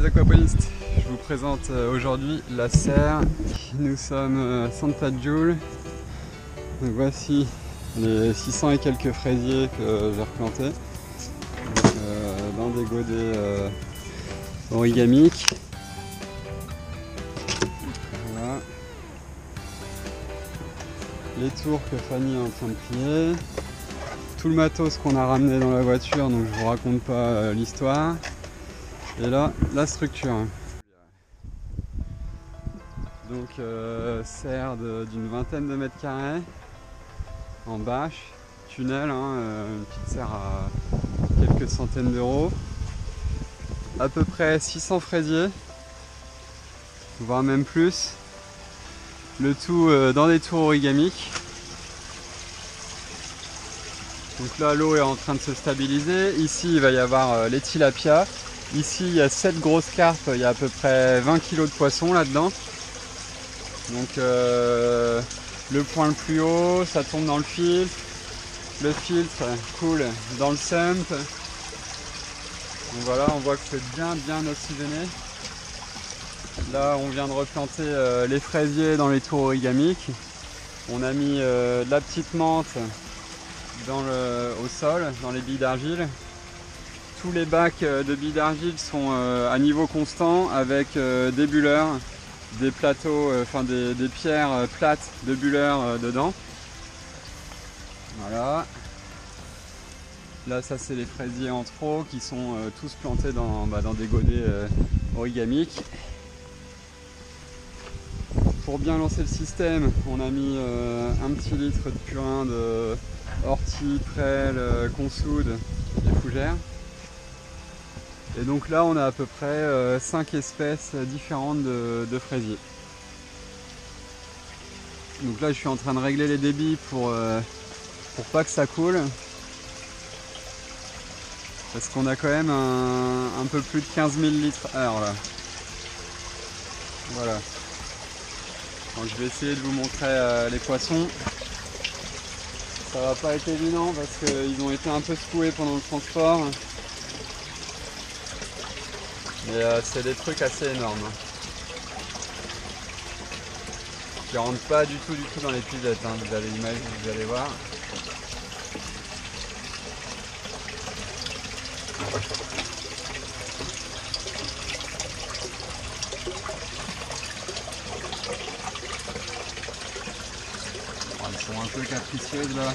aquaponistes, je vous présente aujourd'hui la serre. Nous sommes Santa Giulia. Donc voici les 600 et quelques fraisiers que j'ai replantés dans des godets origamiques. Voilà. Les tours que Fanny est en train de plier. Tout le matos qu'on a ramené dans la voiture, donc je vous raconte pas l'histoire. Et là, la structure. Donc serre d'une vingtaine de mètres carrés en bâche, tunnel, une petite serre à quelques centaines d'euros. À peu près 600 fraisiers, voire même plus. Le tout dans des tours origamiques. Donc là, l'eau est en train de se stabiliser. Ici, il va y avoir les tilapias. Ici, il y a 7 grosses carpes. Il y a à peu près 20 kg de poissons là-dedans. Donc le point le plus haut, ça tombe dans le filtre. Le filtre coule dans le sump. Donc voilà, on voit que c'est bien oxygéné. Là, on vient de replanter les fraisiers dans les tours origamiques. On a mis de la petite menthe au sol, dans les billes d'argile. Tous les bacs de billes d'argile sont à niveau constant avec des bulleurs, des plateaux, des pierres plates de bulleurs dedans. Voilà. Là, ça c'est les fraisiers en trop qui sont tous plantés dans des godets origamiques. Pour bien lancer le système, on a mis un petit litre de purin de ortie, prêle, consoude et fougère. Et donc là, on a à peu près 5 espèces différentes de fraisiers. Donc là, je suis en train de régler les débits pour pas que ça coule. Parce qu'on a quand même un peu plus de 15 000 litres heure là. Voilà. Donc, je vais essayer de vous montrer les poissons. Ça va pas être évident parce qu'ils ont été un peu secoués pendant le transport. Mais c'est des trucs assez énormes. Qui rentrent pas du tout dans les puzettes, vous allez imaginer, vous allez voir. Elles sont un peu capricieuses là.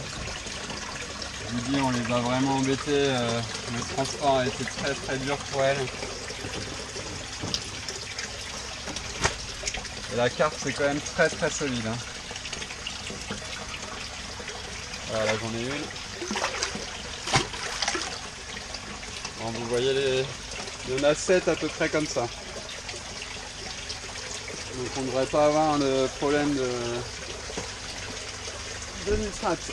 Je vous dis, on les a vraiment embêtées. Le transport a été très dur pour elles. Et la carpe c'est quand même très solide. Voilà, là j'en ai une. Bon, vous voyez, il y en a 7 à peu près comme ça. Donc on ne devrait pas avoir de problème de nitrate.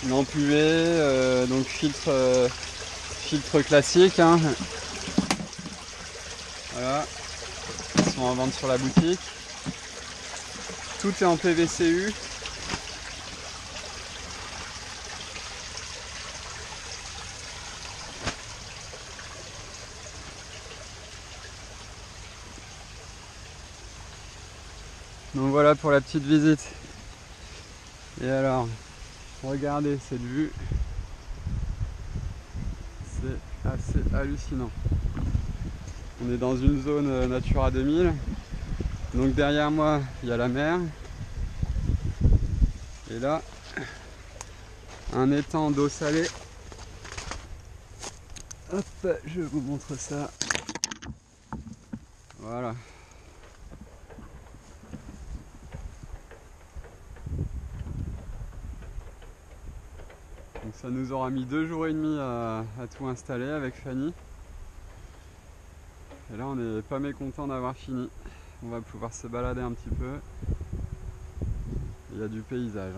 Une empuvée, donc filtre classique. Voilà, ils sont en vente sur la boutique. Tout est en PVCU. Donc voilà pour la petite visite. Et alors, regardez cette vue. C'est assez hallucinant. On est dans une zone Natura 2000. Donc derrière moi, il y a la mer. Et là, un étang d'eau salée. Hop, je vous montre ça. Voilà. Donc ça nous aura mis 2 jours et demi à tout installer avec Fanny. Et là on n'est pas mécontent d'avoir fini. On va pouvoir se balader un petit peu. Il y a du paysage.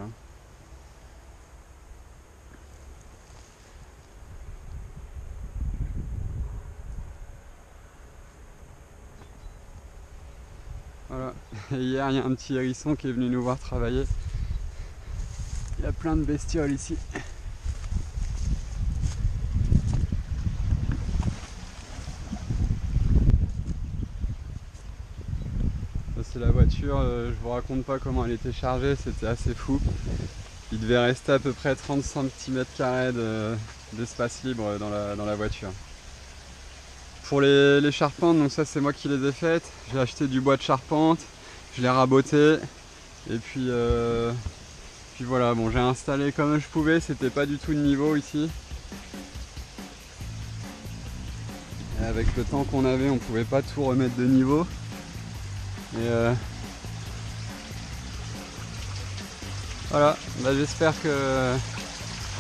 Voilà. Et hier il y a un petit hérisson qui est venu nous voir travailler. Il y a plein de bestioles ici. sorti la voiture, je vous raconte pas comment elle était chargée, c'était assez fou. Il devait rester à peu près 30 cm² d'espace libre dans la voiture. Pour les charpentes, donc ça c'est moi qui les ai faites. J'ai acheté du bois de charpente, je l'ai raboté et puis voilà, bon, j'ai installé comme je pouvais, c'était pas du tout de niveau ici. Et avec le temps qu'on avait, on pouvait pas tout remettre de niveau. Et voilà, bah, j'espère que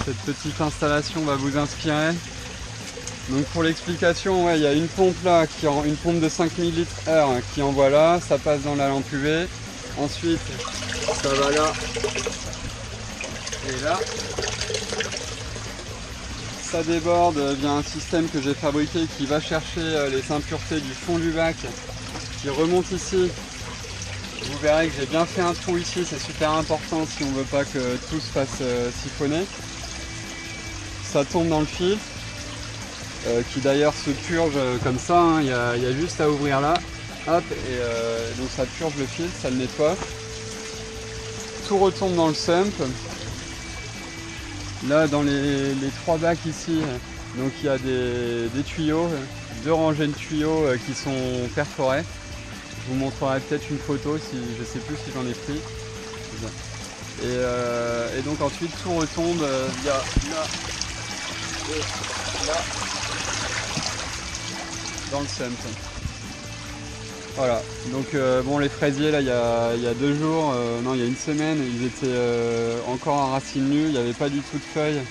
cette petite installation va vous inspirer. Donc pour l'explication, ouais, il y a une pompe là, une pompe de 5000 litres/heure qui envoie là, ça passe dans la lampe UV. Ensuite, ça va là et là. Ça déborde via un système que j'ai fabriqué qui va chercher les impuretés du fond du bac, qui remonte ici. Vous verrez que j'ai bien fait un trou ici, c'est super important si on ne veut pas que tout se fasse siphonner. Ça tombe dans le filtre. Qui d'ailleurs se purge comme ça, hein. Il y a juste à ouvrir là, hop, et donc ça purge le filtre, ça le nettoie. Tout retombe dans le sump. Là dans les 3 bacs ici, donc il y a des tuyaux, 2 rangées de tuyaux qui sont perforés. Je vous montrerai peut-être une photo, si je sais plus si j'en ai pris. Et donc ensuite tout retombe via là et là dans le sump. Voilà, donc bon, les fraisiers là il y a 2 jours, non il y a une semaine, ils étaient encore en racines nues, il n'y avait pas du tout de feuilles.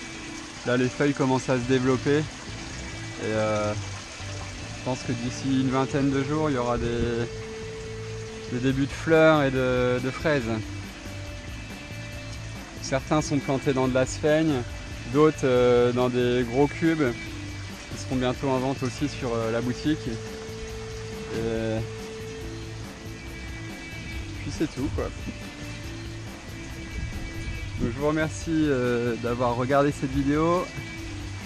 Là les feuilles commencent à se développer et je pense que d'ici une vingtaine de jours il y aura des débuts de fleurs et de fraises. Certains sont plantés dans de la sphaigne, d'autres dans des gros cubes qui seront bientôt en vente aussi sur la boutique. Et puis c'est tout quoi. Donc je vous remercie d'avoir regardé cette vidéo.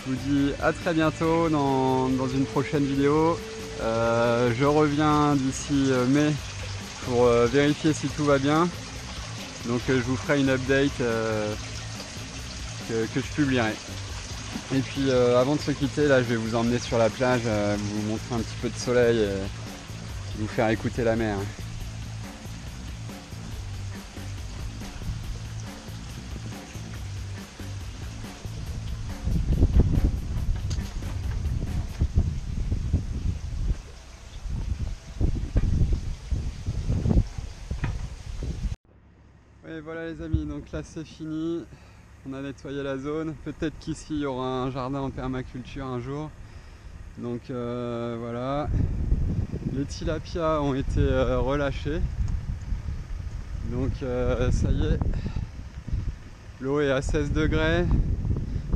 Je vous dis à très bientôt dans une prochaine vidéo. Je reviens d'ici mai pour vérifier si tout va bien. Donc je vous ferai une update que je publierai. Et puis avant de se quitter, là je vais vous emmener sur la plage, vous montrer un petit peu de soleil et vous faire écouter la mer. Et voilà les amis, donc là c'est fini, on a nettoyé la zone, peut-être qu'ici il y aura un jardin en permaculture un jour. Donc voilà, les tilapias ont été relâchés, donc ça y est, l'eau est à 16 degrés,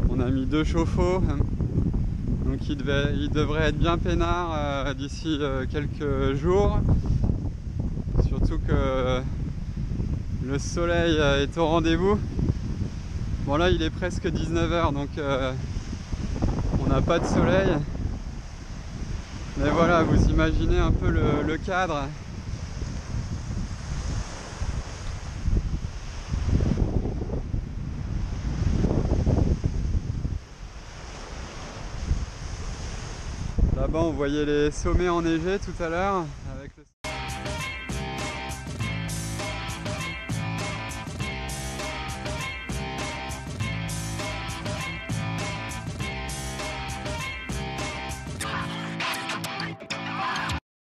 on a mis 2 chauffe-eau, donc il devrait être bien peinard d'ici quelques jours, surtout que le soleil est au rendez-vous. Bon là il est presque 19 h, donc on n'a pas de soleil. Mais voilà, vous imaginez un peu le cadre. Là-bas on voyait les sommets enneigés tout à l'heure.